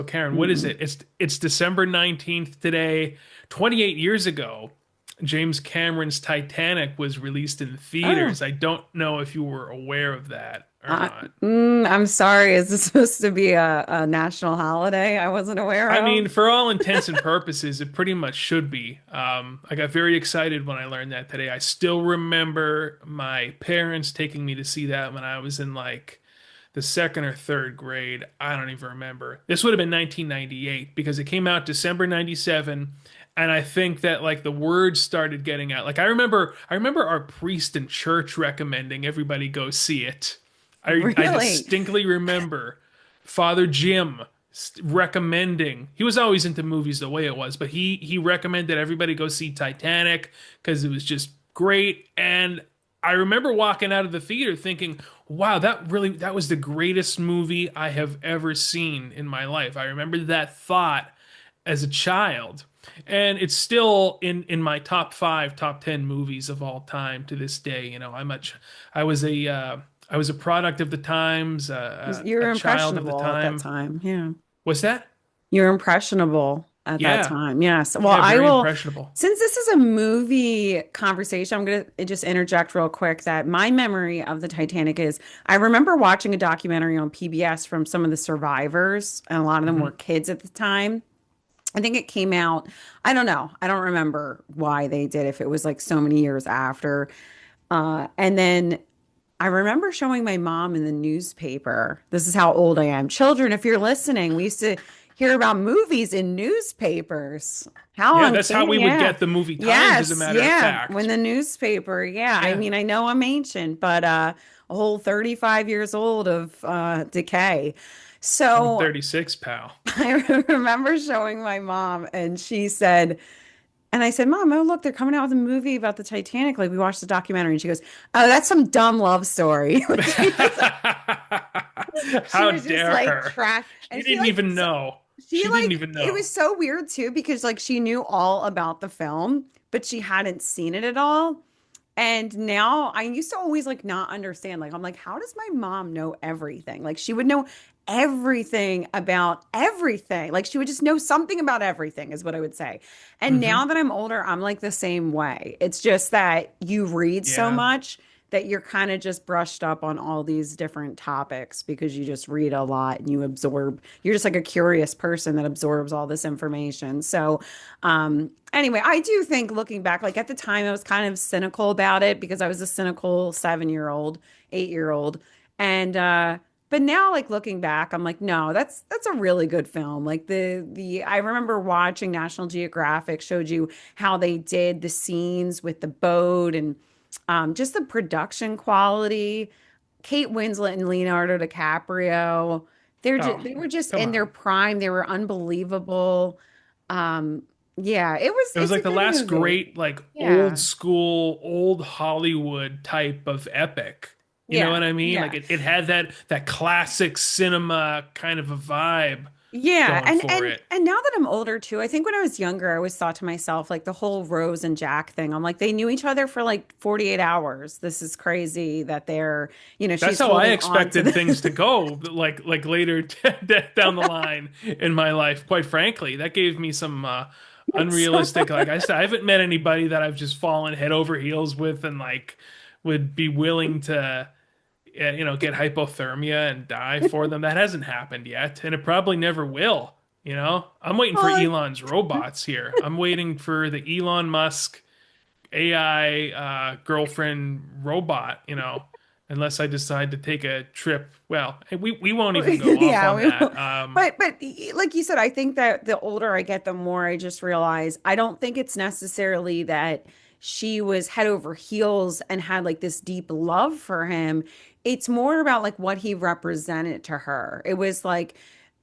Karen, what is Mm. it? It's December 19th today. 28 years ago, James Cameron's Titanic was released in Oh, theaters. I don't know if you were aware of that or I, not. I'm sorry. Is this supposed to be a national holiday I wasn't aware I of? mean, for all intents and purposes, it pretty much should be. I got very excited when I learned that today. I still remember my parents taking me to see that when I was in like the second or third grade. I don't even remember. This would have been 1998 because it came out December 97. And I think that like the word started getting out. Like I remember our priest in church recommending everybody go see it. I Really? distinctly remember Father Jim recommending. He was always into movies the way it was, but he recommended everybody go see Titanic because it was just great. And I remember walking out of the theater thinking, "Wow, that was the greatest movie I have ever seen in my life." I remember that thought as a child. And it's still in my top five, top 10 movies of all time to this day. You know, I was a I was a product of the times, You a were child of the impressionable at that time. time. Yeah. What's that? You were impressionable at that Yeah, time. Yes. Well, yeah, I very will, impressionable. since this is a movie conversation, I'm going to just interject real quick that my memory of the Titanic is I remember watching a documentary on PBS from some of the survivors, and a lot of them were Hmm. kids at the time. I think it came out, I don't know. I don't remember why they did, if it was like so many years after. And then I remember showing my mom in the newspaper. This is how old I am. Children, if you're listening, we used to hear about movies in newspapers. How Yeah, that's how uncanny. we would Yeah. get the movie times, as a Yes. matter of Yeah. When fact. the newspaper, yeah. I Yeah, mean, I know I'm ancient, but a whole 35 years old of decay. I'm So 36, pal. I remember showing my mom, and she said, and I said, Mom, oh, look, they're coming out with a movie about the Titanic. Like, we watched the documentary. And she goes, Oh, that's some dumb love story. Like, she How was just dare like her? trash. She And didn't even know. she She didn't like, even it know. was so weird too, because like she knew all about the film, but she hadn't seen it at all. And now I used to always like not understand. Like, I'm like, how does my mom know everything? Like, she would know everything about everything. Like, she would just know something about everything, is what I would say. And now Hmm. that I'm older, I'm like the same way. It's just that you read so Yeah. much that you're kind of just brushed up on all these different topics because you just read a lot and you absorb. You're just like a curious person that absorbs all this information. So, anyway, I do think looking back, like at the time, I was kind of cynical about it because I was a cynical 7-year-old, 8-year-old. And but now like looking back, I'm like, no, that's a really good film. Like the I remember watching National Geographic showed you how they did the scenes with the boat and just the production quality. Kate Winslet and Leonardo DiCaprio, Oh, they were just come in their on. prime. They were unbelievable. Um, yeah, It was it's a like the good last movie. great, like old Yeah. school, old Hollywood type of epic. You know Yeah. what I mean? Like Yeah. it had that classic cinema kind of a vibe Yeah. going for it. And now that I'm older too, I think when I was younger, I always thought to myself, like the whole Rose and Jack thing, I'm like, they knew each other for like 48 hours. This is crazy that they're, That's she's how I holding on to expected things to the go, like later down the line in my life. Quite frankly, that gave me some so unrealistic. Like I said, I haven't met anybody that I've just fallen head over heels with and like would be willing to, get hypothermia and die for them. That hasn't happened yet, and it probably never will. I'm waiting for well, Elon's robots here. I'm waiting for the Elon Musk AI girlfriend robot, unless I decide to take a trip. Well, we won't even go off yeah, on we will. that. But like you said, I think that the older I get, the more I just realize I don't think it's necessarily that she was head over heels and had like this deep love for him. It's more about like what he represented to her. It was like,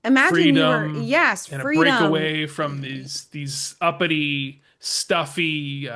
imagine you were, Freedom yes, and a freedom. breakaway from these uppity, stuffy,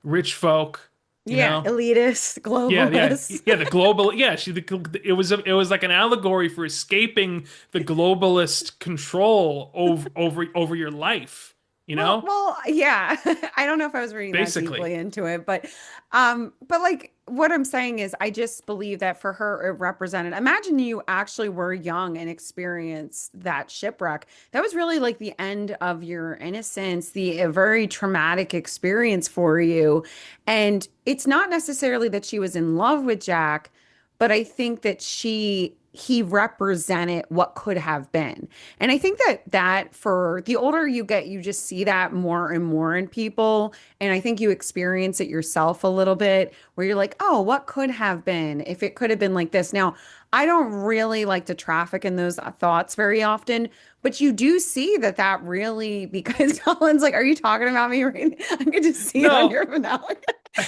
rich folk. You Yeah, know, elitist, yeah, yeah, globalist. yeah. The global, yeah. It was like an allegory for escaping the globalist control over your life. You know, Well, yeah. I don't know if I was reading that basically. deeply into it, but like what I'm saying is, I just believe that for her, it represented. Imagine you actually were young and experienced that shipwreck. That was really like the end of your innocence, the a very traumatic experience for you. And it's not necessarily that she was in love with Jack, but I think that he represented what could have been. And I think that for the older you get, you just see that more and more in people. And I think you experience it yourself a little bit where you're like, oh, what could have been if it could have been like this? Now, I don't really like to traffic in those thoughts very often, but you do see that really, because Colin's like, are you talking about me right now? I could just see it on No, your finale.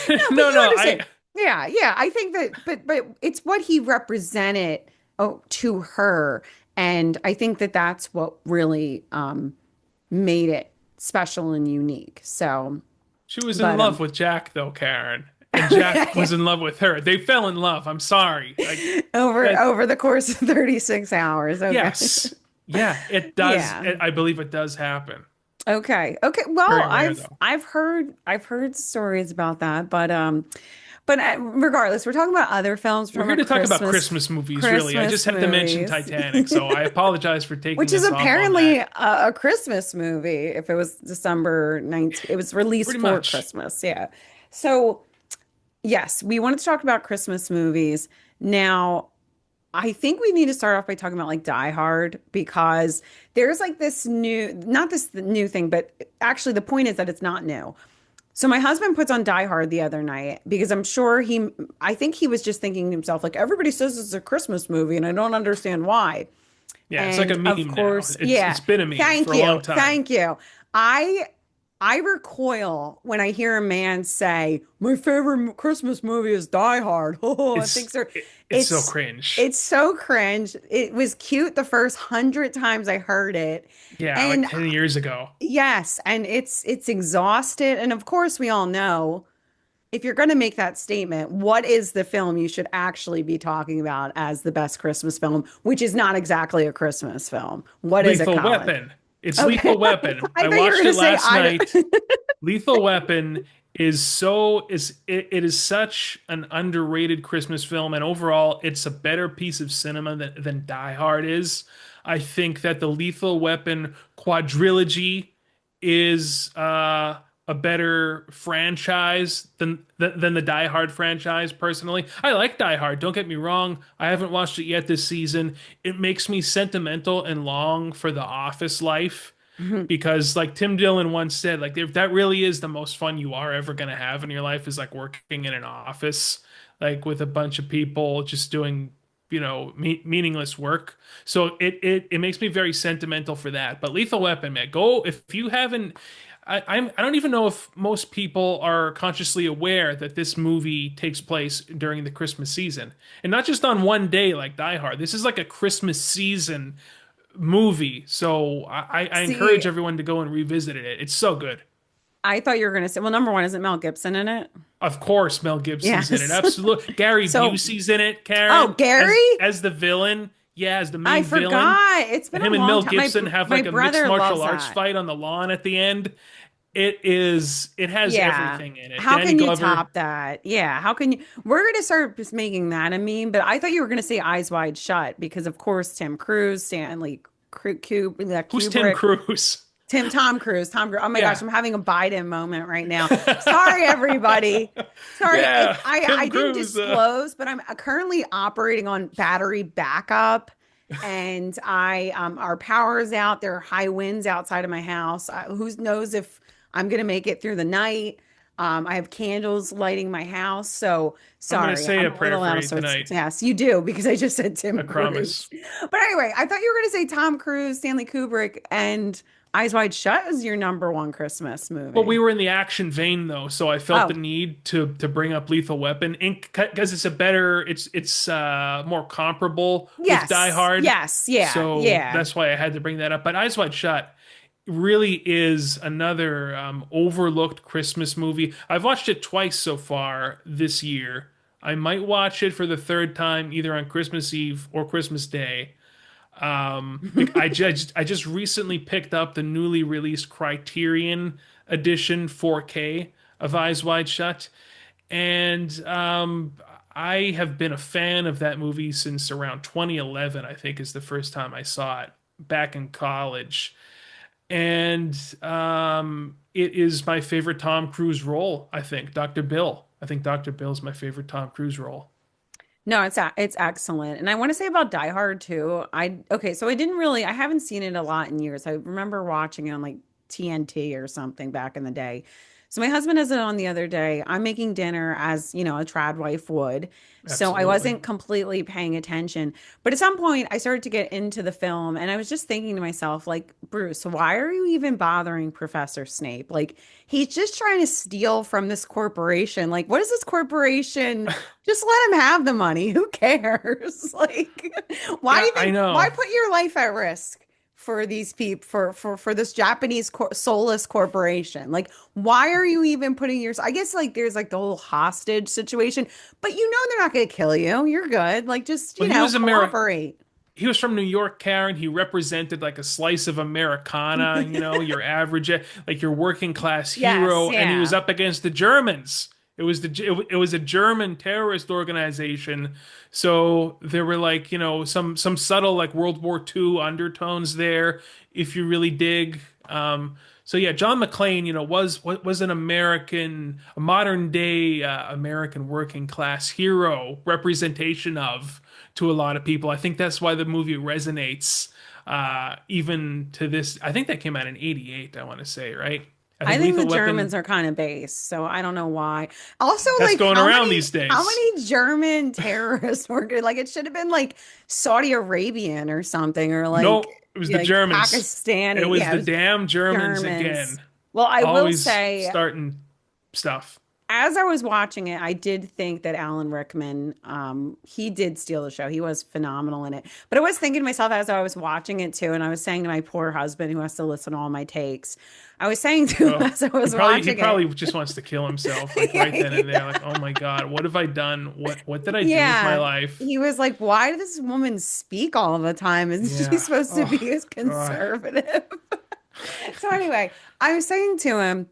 No, but no, you no. understand. Yeah, yeah. I think that, but it's what he represented, to her, and I think that that's what really made it special and unique. So, She was in but love with Jack, though, Karen, and Jack was in love with her. They fell in love. I'm sorry. Like over that. over the course of 36 hours. Okay. Yes, yeah, it does. Yeah. I believe it does happen. Okay. Okay. Well, Very rare, though. I've heard stories about that, but regardless, we're talking about other films. We're We're here talking to about talk about Christmas movies, really. I just Christmas have to mention movies. Titanic, so I apologize for taking Which is us off on that. apparently a Christmas movie. If it was December 19th, it was released Pretty for much. Christmas. Yeah. So, yes, we wanted to talk about Christmas movies. Now, I think we need to start off by talking about like Die Hard, because there's like this new, not this new thing, but actually the point is that it's not new. So my husband puts on Die Hard the other night because I think he was just thinking to himself, like, everybody says it's a Christmas movie and I don't understand why. Yeah, it's like a And of meme now. course, It's yeah. it's been a meme Thank for a you. long time. Thank you. I I recoil when I hear a man say, "My favorite Christmas movie is Die Hard." Oh, I think so. It's so It's cringe. it's so cringe. It was cute the first 100 times I heard it. Yeah, like And 10 years ago. yes, and it's exhausted. And of course, we all know, if you're going to make that statement, what is the film you should actually be talking about as the best Christmas film, which is not exactly a Christmas film? What is it, Lethal Colin? Weapon. It's Okay. Lethal Weapon. I I thought you were watched going to it say last I. night. Lethal Weapon it is such an underrated Christmas film, and overall, it's a better piece of cinema than Die Hard is. I think that the Lethal Weapon quadrilogy is a better franchise than the Die Hard franchise. Personally, I like Die Hard. Don't get me wrong. I haven't watched it yet this season. It makes me sentimental and long for the office life because like Tim Dillon once said, like if that really is the most fun you are ever going to have in your life is like working in an office like with a bunch of people just doing meaningless work. So it makes me very sentimental for that. But Lethal Weapon, man, go if you haven't. I don't even know if most people are consciously aware that this movie takes place during the Christmas season, and not just on one day like Die Hard. This is like a Christmas season movie. So I See, encourage everyone to go and revisit it. It's so good. I thought you were going to say, well, number one, isn't Mel Gibson in it? Of course, Mel Gibson's in it. Yes. Absolutely. Gary So, Busey's in it, oh, Karen, Gary? as the villain. Yeah, as the I main villain. forgot. It's been And a him and long Mel time. Gibson have My like a mixed brother loves martial arts that. fight on the lawn at the end. It has Yeah. everything in it. How Danny can you Glover. top that? Yeah. How can you? We're going to start just making that a meme, but I thought you were going to say Eyes Wide Shut because, of course, Tim Cruise, Stanley Who's Tim Kubrick, Cruise? Tom Cruise, Tom Cruise. Oh my gosh, Yeah. I'm having a Biden moment right now. Sorry, everybody. Sorry, Yeah, I Tim didn't Cruise. disclose, but I'm currently operating on battery backup, and our power is out. There are high winds outside of my house. Who knows if I'm gonna make it through the night? I have candles lighting my house, so I'm gonna sorry, say I'm a a prayer little for out of you sorts. tonight. Yes, you do because I just said I Tim Cruise. promise. But anyway, I thought you were gonna say Tom Cruise, Stanley Kubrick, and Eyes Wide Shut is your number one Christmas Well, we movie. were in the action vein though, so I felt the Oh, need to bring up Lethal Weapon because it's a better, it's more comparable with Die yes, Hard. yes, yeah, So yeah. that's why I had to bring that up. But Eyes Wide Shut really is another overlooked Christmas movie. I've watched it twice so far this year. I might watch it for the third time either on Christmas Eve or Christmas Day. I just recently picked up the newly released Criterion Edition 4K of Eyes Wide Shut, And I have been a fan of that movie since around 2011, I think is the first time I saw it back in college. And it is my favorite Tom Cruise role, I think. Dr. Bill. I think Dr. Bill is my favorite Tom Cruise role. No, it's excellent. And I want to say about Die Hard too. Okay, so I haven't seen it a lot in years. I remember watching it on like TNT or something back in the day. So my husband has it on the other day. I'm making dinner as, a trad wife would. So I Absolutely. wasn't completely paying attention. But at some point I started to get into the film and I was just thinking to myself, like, Bruce, why are you even bothering Professor Snape? Like, he's just trying to steal from this corporation. Like, what is this corporation? Just let him have the money. Who cares? Like, Yeah, I why know. put your life at risk for these people, for this Japanese soulless corporation? Like, why are you even putting your, I guess like there's like the whole hostage situation, but they're not going to kill you. You're good. Like, just, Well, he was cooperate. he was from New York, Karen. He represented like a slice of Americana, your average, like your working class Yes, hero, and he was yeah. up against the Germans. It was a German terrorist organization, so there were like some subtle like World War II undertones there, if you really dig. So yeah, John McClane, was an a modern day American working class hero representation of to a lot of people. I think that's why the movie resonates even to this. I think that came out in '88, I want to say, right? I I think think the Lethal Germans Weapon, are kind of base, so I don't know why. Also, that's like going around these how days. many German terrorists were good? Like it should have been like Saudi Arabian or something, or No, it was the like Germans. It Pakistani. was Yeah, it the was damn Germans Germans. again. Well, I will Always say, starting stuff. as I was watching it, I did think that Alan Rickman, he did steal the show. He was phenomenal in it. But I was thinking to myself as I was watching it too, and I was saying to my poor husband who has to listen to all my takes, I was saying to him Oh, as I he was probably he watching it. probably just wants to kill himself like right then and there. Yeah, Like, oh my God, what have I done? What did I do with my yeah. life? He was like, "Why does this woman speak all the time? Isn't she Yeah. supposed to Oh be as God. conservative?" So anyway, I was saying to him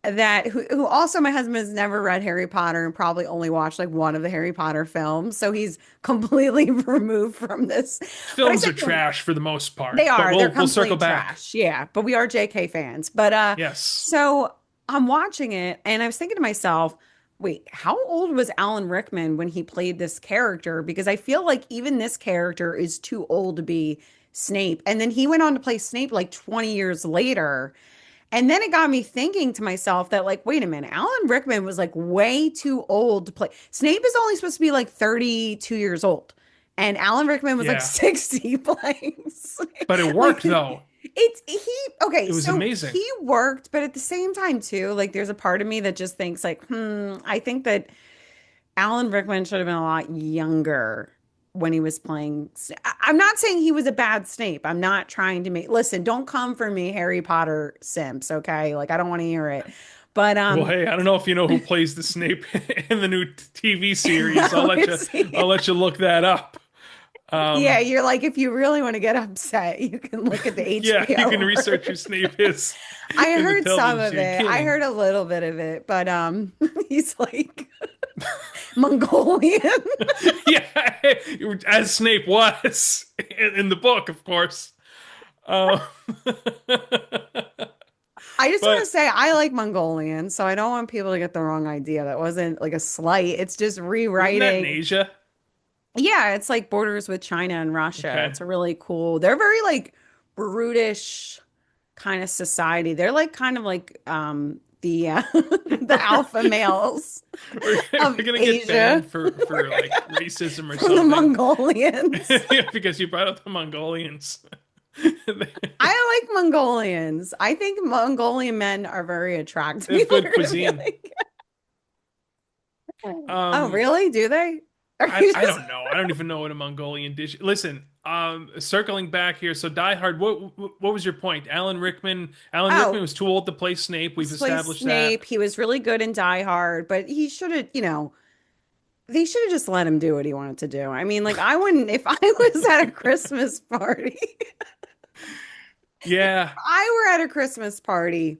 that who also my husband has never read Harry Potter and probably only watched like one of the Harry Potter films, so he's completely removed from this. But I Films said are to him, trash for the most part, they but are. They're we'll circle complete back. trash. Yeah, but we are JK fans. But Yes. so I'm watching it and I was thinking to myself, wait, how old was Alan Rickman when he played this character? Because I feel like even this character is too old to be Snape. And then he went on to play Snape like 20 years later. And then it got me thinking to myself that, like, wait a minute, Alan Rickman was like way too old to play. Snape is only supposed to be like 32 years old. And Alan Rickman was like Yeah. 60 playing Snape. But it Like, worked though. okay, It was so amazing. he worked, but at the same time, too, like, there's a part of me that just thinks, like, I think that Alan Rickman should have been a lot younger when he was playing. I'm not saying he was a bad Snape. I'm not trying to listen, don't come for me, Harry Potter simps, okay? Like, I don't want to hear it. But Well, hey, I don't know if you know who plays the Snape in the new TV series. no, it's I'll let you look that up. yeah, Um, you're like, if you really want to get upset, you can look at the yeah, you can HBO research who Snape is I in the heard some television of series. it. I Kidding. heard a little bit of it, but he's like Mongolian. Yeah, as Snape was in the book, of course. Um, I just want to but say I like Mongolian, so I don't want people to get the wrong idea. That wasn't like a slight. It's just isn't that in rewriting. Asia? Yeah, it's like borders with China and Russia. Okay. It's a really cool. They're very like brutish kind of society. They're like kind of like the the alpha males We're of gonna get Asia banned for like racism or from the something. Mongolians. Yeah, because you brought up the Mongolians. I like Mongolians. I think Mongolian men are very attractive. They have People good are gonna be cuisine. like, oh, Um, really? Do they? Are you I just don't know. I don't even know what a Mongolian dish. Listen, circling back here. So Die Hard. What was your point? Alan Rickman. Alan Rickman oh, was too old to play Snape. We've play established that. Snape. He was really good in Die Hard, but he should have, they should have just let him do what he wanted to do. I mean, like I wouldn't if I was at a Christmas party. If Yeah. I were at a Christmas party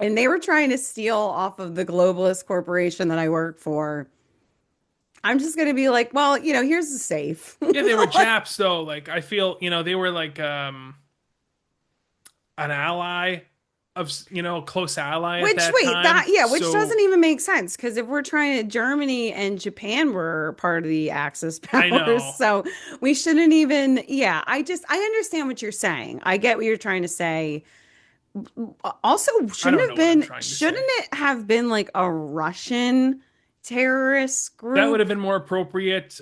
and they were trying to steal off of the globalist corporation that I work for. I'm just gonna be like, well, here's the safe. Yeah, they were Like, Japs though. Like I feel, they were like an ally of, close ally at which that wait, that time. yeah, which doesn't So even make sense because if we're trying to, Germany and Japan were part of the Axis I powers, know. so we shouldn't even. Yeah, I understand what you're saying. I get what you're trying to say. Also, I don't know what I'm trying to shouldn't say. it have been like a Russian terrorist That would group? have been more appropriate,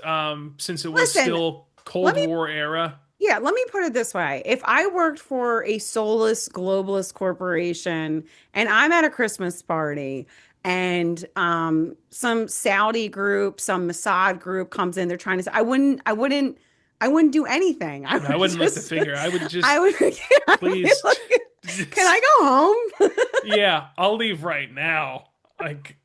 since it was Listen, still let Cold me War era. yeah, let me put it this way. If I worked for a soulless globalist corporation and I'm at a Christmas party and some Saudi group, some Mossad group comes in, they're trying to say, I wouldn't do anything. I No, I would wouldn't lift the just, finger. I would I just, would, I would be please, like, can I just, go home? yeah, I'll leave right now. Like,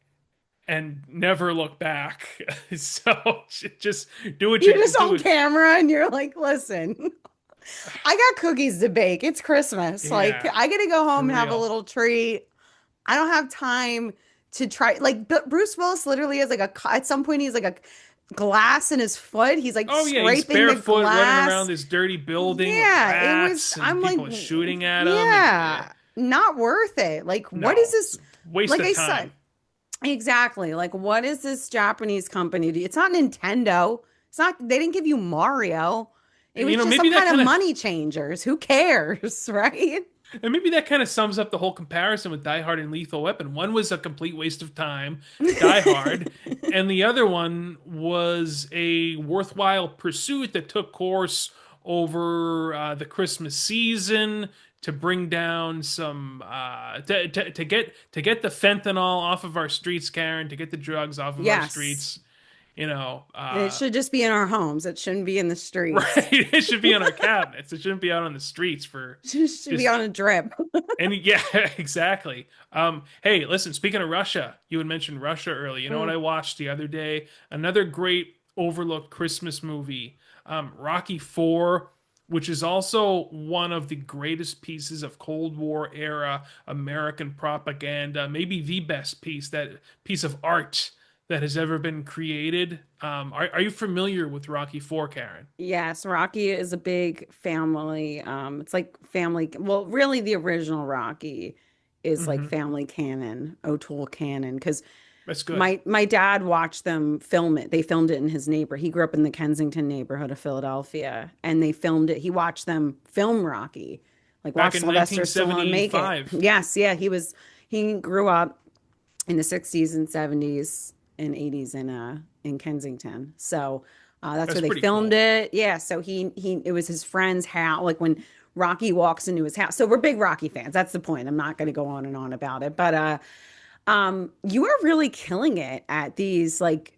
and never look back. So just do what You're you just do. on camera and you're like, listen, I got cookies to bake. It's Christmas. Like, Yeah, I gotta go for home and have a real. little treat. I don't have time to try. Like, but Bruce Willis literally has like at some point, he's like a glass in his foot. He's like Oh yeah, he's scraping the barefoot running around glass. this dirty building with Yeah, it was, rats and I'm like, people shooting at him, and yeah, not worth it. Like, what is no, this? it's a waste Like of I said, time. exactly. Like, what is this Japanese company do? It's not Nintendo. It's not, they didn't give you Mario. It was just some Maybe that kind of kind of money changers. Who cares, right? and maybe that kind of sums up the whole comparison with Die Hard and Lethal Weapon. One was a complete waste of time, Die Hard, and the other one was a worthwhile pursuit that took course over the Christmas season to bring down some to get the fentanyl off of our streets, Karen, to get the drugs off of our Yes. streets. You know, And it uh, should just be in our homes. It shouldn't be in the right? streets. It should be on our cabinets. It shouldn't be out on the streets for It should be just on a drip. and yeah, exactly. Hey, listen, speaking of Russia, you had mentioned Russia earlier. You know what Mm. I watched the other day? Another great overlooked Christmas movie, Rocky 4, which is also one of the greatest pieces of Cold War era American propaganda, maybe the best piece of art that has ever been created. Are you familiar with Rocky 4, Karen? Yes, Rocky is a big family. It's like family. Well, really, the original Rocky is like Hmm. family canon, O'Toole canon, because That's good. my dad watched them film it. They filmed it in his neighbor. He grew up in the Kensington neighborhood of Philadelphia, and they filmed it. He watched them film Rocky, like Back watch in Sylvester Stallone make it. 1975. Yes, yeah, he grew up in the 60s and 70s and 80s in Kensington. So that's That's where they pretty filmed cool. it. Yeah, so he it was his friend's house, like when Rocky walks into his house. So we're big Rocky fans. That's the point. I'm not going to go on and on about it, but you are really killing it at these like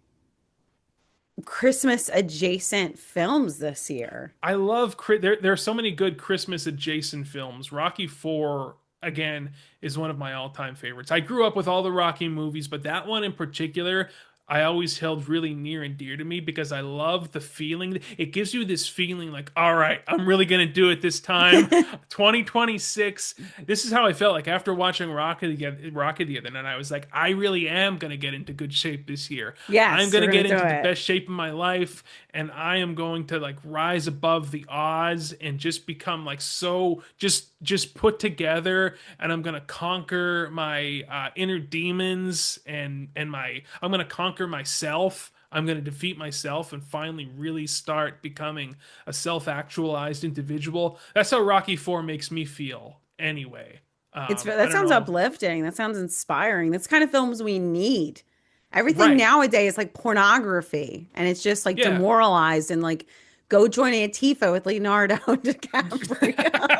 Christmas adjacent films this year. I love there are so many good Christmas adjacent films. Rocky 4 again is one of my all-time favorites. I grew up with all the Rocky movies, but that one in particular I always held really near and dear to me because I love the feeling. It gives you this feeling like, all right, I'm really gonna do it this time. 2026. This is how I felt like after watching Rocky the other night. I was like, I really am gonna get into good shape this year. I'm Yes, gonna you're gonna get do into the it. best shape of my life, and I am going to like rise above the odds and just become like so just put together, and I'm gonna conquer my inner demons and I'm gonna conquer myself. I'm going to defeat myself and finally really start becoming a self-actualized individual. That's how Rocky 4 makes me feel anyway. I That don't sounds know. uplifting. That sounds inspiring. That's the kind of films we need. Everything Right. nowadays is like pornography, and it's just like Yeah. demoralized and like go join Antifa with Leonardo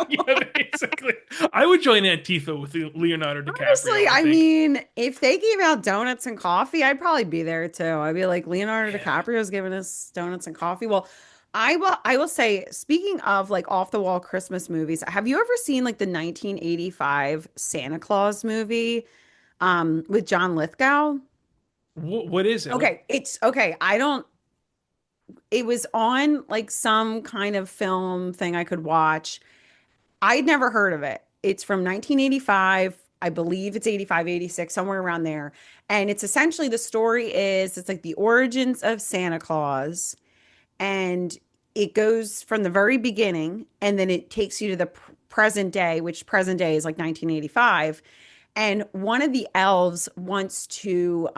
Yeah, DiCaprio. basically. I would join Antifa with Leonardo Honestly, DiCaprio, I I think. mean, if they gave out donuts and coffee, I'd probably be there too. I'd be like, Leonardo Yeah. DiCaprio's giving us donuts and coffee. Well, I will say, speaking of like off the wall Christmas movies, have you ever seen like the 1985 Santa Claus movie with John Lithgow? What is it? What Okay, it's okay. I don't it was on like some kind of film thing I could watch. I'd never heard of it. It's from 1985. I believe it's 85, 86, somewhere around there. And it's essentially the story is it's like the origins of Santa Claus, and it goes from the very beginning and then it takes you to the present day, which present day is like 1985. And one of the elves wants to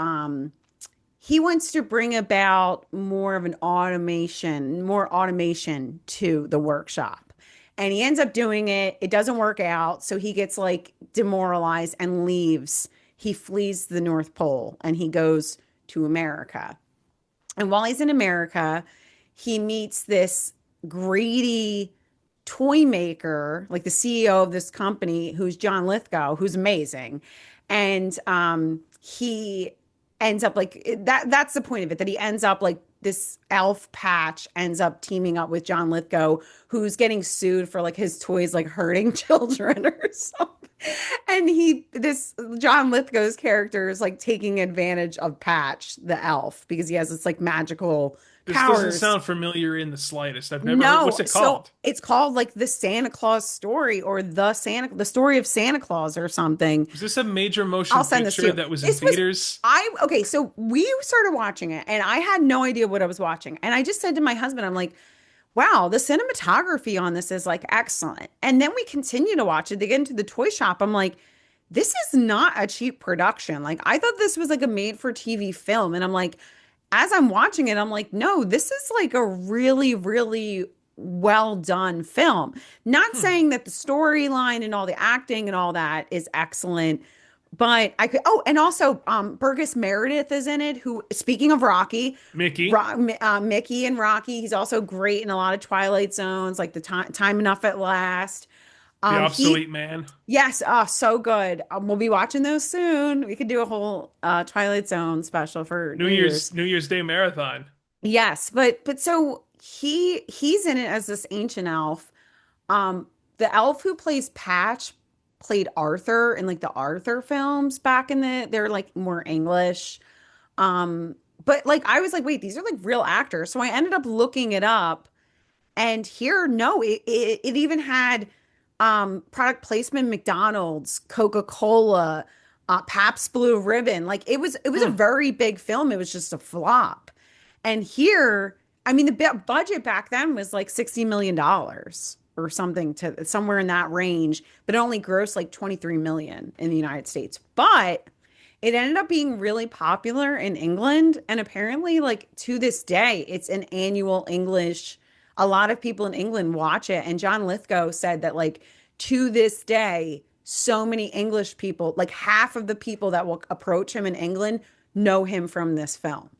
he wants to bring about more automation to the workshop. And he ends up doing it. It doesn't work out. So he gets like demoralized and leaves. He flees the North Pole and he goes to America. And while he's in America, he meets this greedy toy maker, like the CEO of this company, who's John Lithgow, who's amazing. And he ends up like that's the point of it, that he ends up like this elf Patch ends up teaming up with John Lithgow, who's getting sued for like his toys like hurting children or something. And this John Lithgow's character is like taking advantage of Patch, the elf, because he has this like magical This doesn't powers. sound familiar in the slightest. I've never heard. No, What's it so called? it's called like the Santa Claus story or the story of Santa Claus or something. Was this a major I'll motion send this to picture you. that was in This was theaters? I okay, so we started watching it and I had no idea what I was watching. And I just said to my husband, I'm like, wow, the cinematography on this is like excellent. And then we continue to watch it. They get into the toy shop. I'm like, this is not a cheap production. Like I thought this was like a made for TV film. And I'm like, as I'm watching it, I'm like, no, this is like a really, really well done film. Not Hmm. saying that the storyline and all the acting and all that is excellent, but I could. Oh, and also, Burgess Meredith is in it. Who, speaking of Rocky, Mickey, Mickey and Rocky, he's also great in a lot of Twilight Zones, like the time enough at last. the He obsolete man. Yes, oh, so good. We'll be watching those soon. We could do a whole Twilight Zone special for New Year's. New Year's Day marathon. Yes, but so he's in it as this ancient elf. The elf who plays Patch played Arthur in like the Arthur films back in they're like more English. But like I was like, wait, these are like real actors. So I ended up looking it up, and here, no, it even had product placement, McDonald's, Coca-Cola, Pabst Blue Ribbon. Like it was a Hmm. very big film. It was just a flop. And here, I mean, the budget back then was like $60 million or something, to somewhere in that range, but it only grossed like 23 million in the United States. But it ended up being really popular in England, and apparently like to this day it's an annual English, a lot of people in England watch it. And John Lithgow said that like to this day so many English people, like half of the people that will approach him in England know him from this film,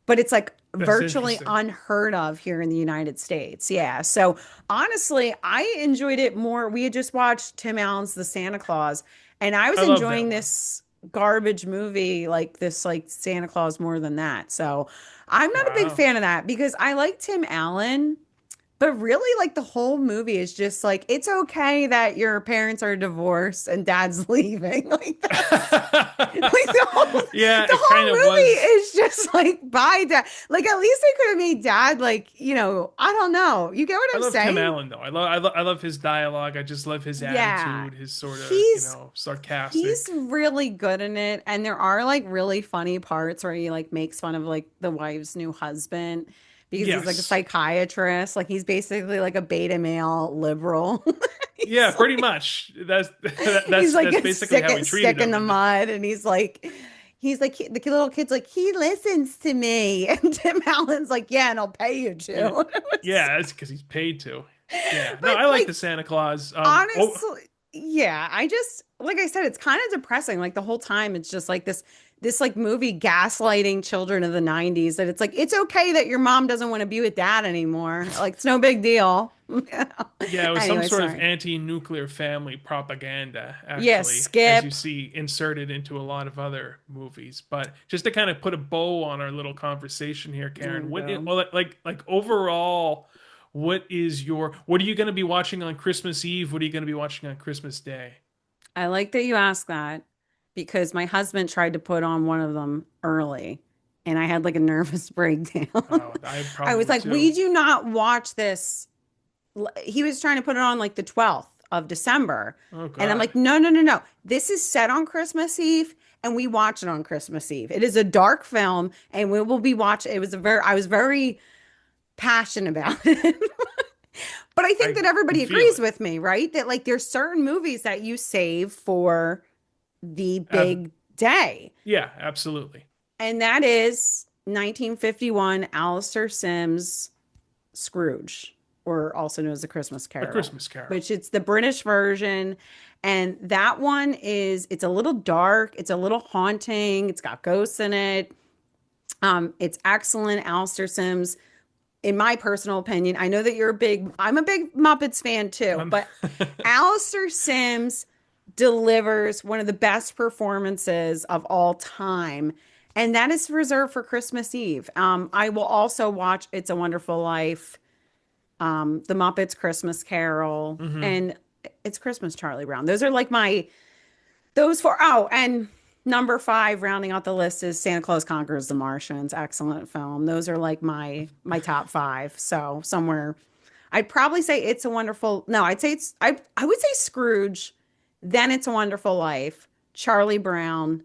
but it's like That's virtually interesting. unheard of here in the United States. Yeah. So honestly, I enjoyed it more. We had just watched Tim Allen's The Santa Claus, and I was I love enjoying that one. this garbage movie, like this, like Santa Claus, more than that. So I'm not a big Wow. fan of that because I like Tim Allen. But really, like the whole movie is just like it's okay that your parents are divorced and dad's leaving. Like that's like Yeah, the it kind whole of movie was. is just like bye dad. Like at least they could have made dad like, I don't know. You get what I I'm love Tim saying? Allen though. I love his dialogue. I just love his Yeah. attitude, his sort of, He's he's sarcastic. really good in it. And there are like really funny parts where he like makes fun of like the wife's new husband because he's like a Yes. psychiatrist. Like he's basically like a beta male liberal. Yeah, He's pretty like much. he's like That's a basically how he stick treated in him. the And mud, and he's like the little kid's like he listens to me, and Tim Allen's like yeah, and I'll pay you yeah, to. It was- yeah, that's because he's paid to. Yeah. No, but I like like the Santa Claus. Oh, honestly, yeah, I just like I said, it's kind of depressing. Like the whole time, it's just like this like movie gaslighting children of the 90s that it's like it's okay that your mom doesn't want to be with dad anymore. Like it's no big deal. yeah, it was some Anyway, sort of sorry. anti-nuclear family propaganda, Yes, actually, as you Skip. see inserted into a lot of other movies. But just to kind of put a bow on our little conversation here, There Karen, we go. well, like overall, what are you going to be watching on Christmas Eve? What are you going to be watching on Christmas Day? I like that you asked that because my husband tried to put on one of them early and I had like a nervous breakdown. Oh, I I probably was would like, too. we do not watch this. He was trying to put it on like the 12th of December. Oh And I'm God. like, no, no, no, no. This is set on Christmas Eve and we watch it on Christmas Eve. It is a dark film and we will be watching. I was very passionate about it. But I think I that can everybody feel agrees it. with me, right? That like there's certain movies that you save for the Uh, big day. yeah, absolutely. And that is 1951 Alistair Sims Scrooge, or also known as The Christmas A Carol, Christmas Carol. which it's the British version. And that one is, it's a little dark, it's a little haunting, it's got ghosts in it. It's excellent. Alistair Sims, in my personal opinion, I know that I'm a big Muppets fan too, Um, but Alistair Sims delivers one of the best performances of all time. And that is reserved for Christmas Eve. I will also watch It's a Wonderful Life, The Muppets Christmas Carol, mhm. and It's Christmas Charlie Brown. Those are like those four. Oh, and number five, rounding out the list, is Santa Claus Conquers the Martians. Excellent film. Those are like my top five. So somewhere, I'd probably say It's a Wonderful. No, I would say Scrooge, then It's a Wonderful Life, Charlie Brown,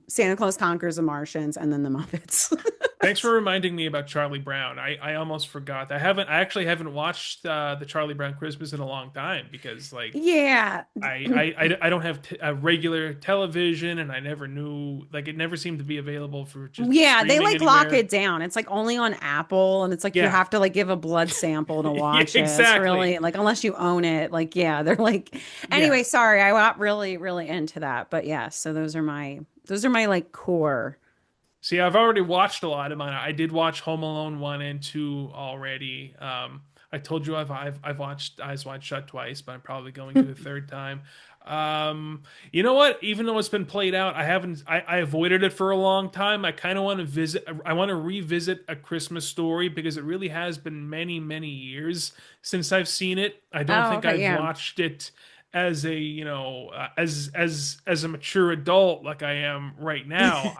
Santa Claus Conquers the Martians, and then the Muppets. Thanks for reminding me about Charlie Brown. I almost forgot. I actually haven't watched the Charlie Brown Christmas in a long time because like Yeah. I don't have a regular television and I never knew like it never seemed to be available for just Yeah, they streaming like lock anywhere. it down. It's like only on Apple, and it's like you Yeah. have to like give a blood sample to Yeah, watch it. It's exactly. really like unless you own it, like yeah, they're like Yeah. anyway, sorry, I got really, really into that. But yeah, so those are my like core. See, I've already watched a lot of mine. I did watch Home Alone 1 and 2 already. I told you I've watched Eyes Wide Shut twice, but I'm probably going to the third time. You know what? Even though it's been played out, I avoided it for a long time. I kind of want to I want to revisit A Christmas Story because it really has been many, many years since I've seen it. I don't Oh, think okay, I've yeah. watched it as a, as a mature adult like I am right now.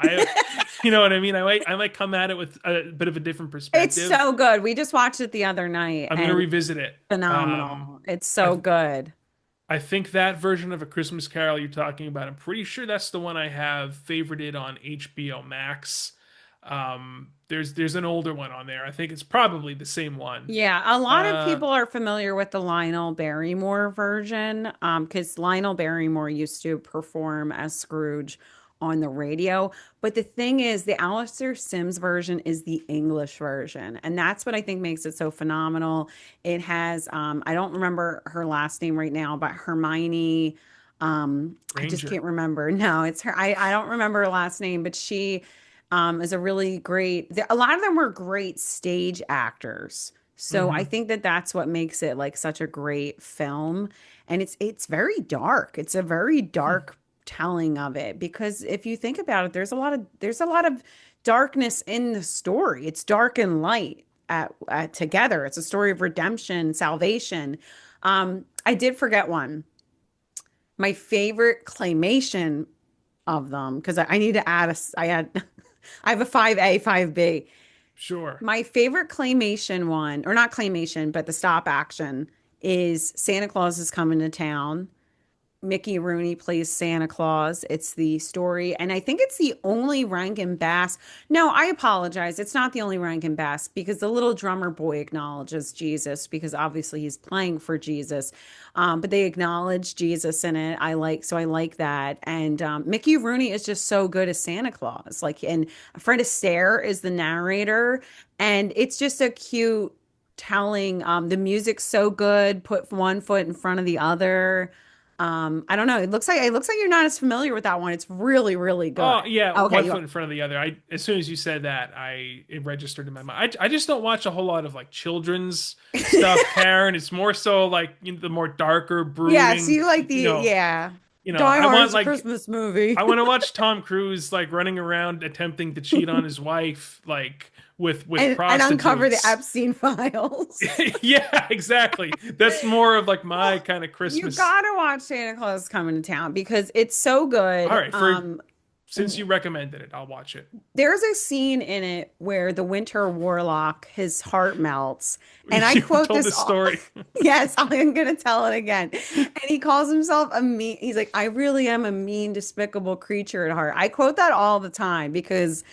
You know what I mean? I might come at it with a bit of a different It's perspective. so good. We just watched it the other night I'm gonna and revisit it. phenomenal. It's I so good. I think that version of A Christmas Carol you're talking about, I'm pretty sure that's the one I have favorited on HBO Max. There's an older one on there. I think it's probably the same one. Yeah, a lot of Uh, people are familiar with the Lionel Barrymore version, because Lionel Barrymore used to perform as Scrooge on the radio. But the thing is, the Alistair Sims version is the English version, and that's what I think makes it so phenomenal. It has, I don't remember her last name right now, but Hermione, I just Granger. can't remember. No, it's her. I don't remember her last name, but she is a really great. A lot of them were great stage actors. So I Hmm. think that that's what makes it like such a great film, and it's very dark. It's a very dark telling of it because if you think about it, there's a lot of darkness in the story. It's dark and light at together. It's a story of redemption, salvation. I did forget one. My favorite claymation of them because I need to add a I had I have a 5A, 5B. Sure. My favorite claymation one, or not claymation, but the stop action is Santa Claus is coming to town. Mickey Rooney plays Santa Claus. It's the story, and I think it's the only Rankin Bass. No, I apologize. It's not the only Rankin Bass because the little drummer boy acknowledges Jesus because obviously he's playing for Jesus. But they acknowledge Jesus in it. I like that. And Mickey Rooney is just so good as Santa Claus. Like, and Fred Astaire is the narrator, and it's just a cute telling. The music's so good. Put one foot in front of the other. I don't know. It looks like you're not as familiar with that one. It's really, really Oh good. yeah, Okay, one you foot are. in front of the other. I As soon as you said that, it registered in my mind. I just don't watch a whole lot of like children's stuff, Karen. It's more so like the more darker, Yes, brooding. you like the yeah. Die I Hard want is a like Christmas movie. I want to watch Tom Cruise like running around attempting to cheat on his wife, like with And uncover the prostitutes. Epstein files. Yeah, exactly. That's more of like my Well, kind of you Christmas. gotta watch Santa Claus Coming to Town because it's so All good. right, for Since you recommended it, I'll watch it. There's a scene in it where the Winter Warlock, his heart melts. And I You quote told this this all, story. yes, I'm gonna tell it again. And he calls himself a mean, he's like, I really am a mean, despicable creature at heart. I quote that all the time because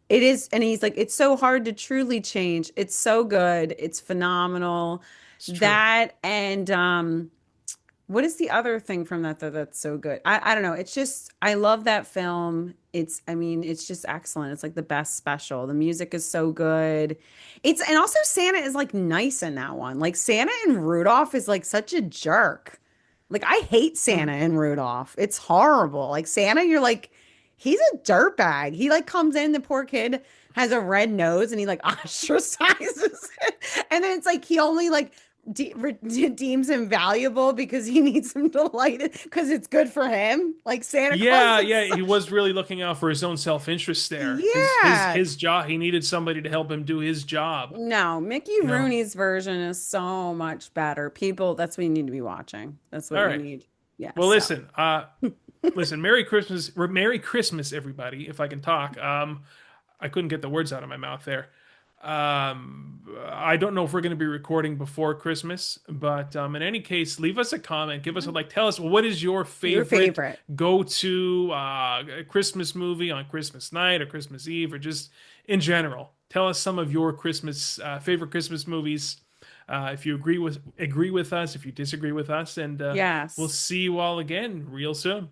it is, and he's like, it's so hard to truly change. It's so good. It's phenomenal. It's true. That and what is the other thing from that's so good? I don't know. It's just I love that film. It's I mean, it's just excellent. It's like the best special. The music is so good. It's and also Santa is like nice in that one. Like Santa and Rudolph is like such a jerk. Like I hate Hmm. Santa and Rudolph. It's horrible. Like Santa, you're like he's a dirtbag. He like comes in, the poor kid has a red nose and he like ostracizes it. And then it's like he only like deems him valuable because he needs him to light it because it's good for him. Like Santa Claus Yeah, is yeah, he such, was really looking out for his own self-interest there. yeah. His job, he needed somebody to help him do his job, No, Mickey you know. Rooney's version is so much better. People, that's what you need to be watching. That's what All you right. need. Yes. Well, So listen, Merry Christmas, everybody, if I can talk. I couldn't get the words out of my mouth there. I don't know if we're going to be recording before Christmas, but in any case, leave us a comment. Give us a like. Tell us what is your your favorite favorite. go-to Christmas movie on Christmas night or Christmas Eve, or just in general. Tell us some of your Christmas favorite Christmas movies. If you agree with us, if you disagree with us, and we'll Yes. see you all again real soon.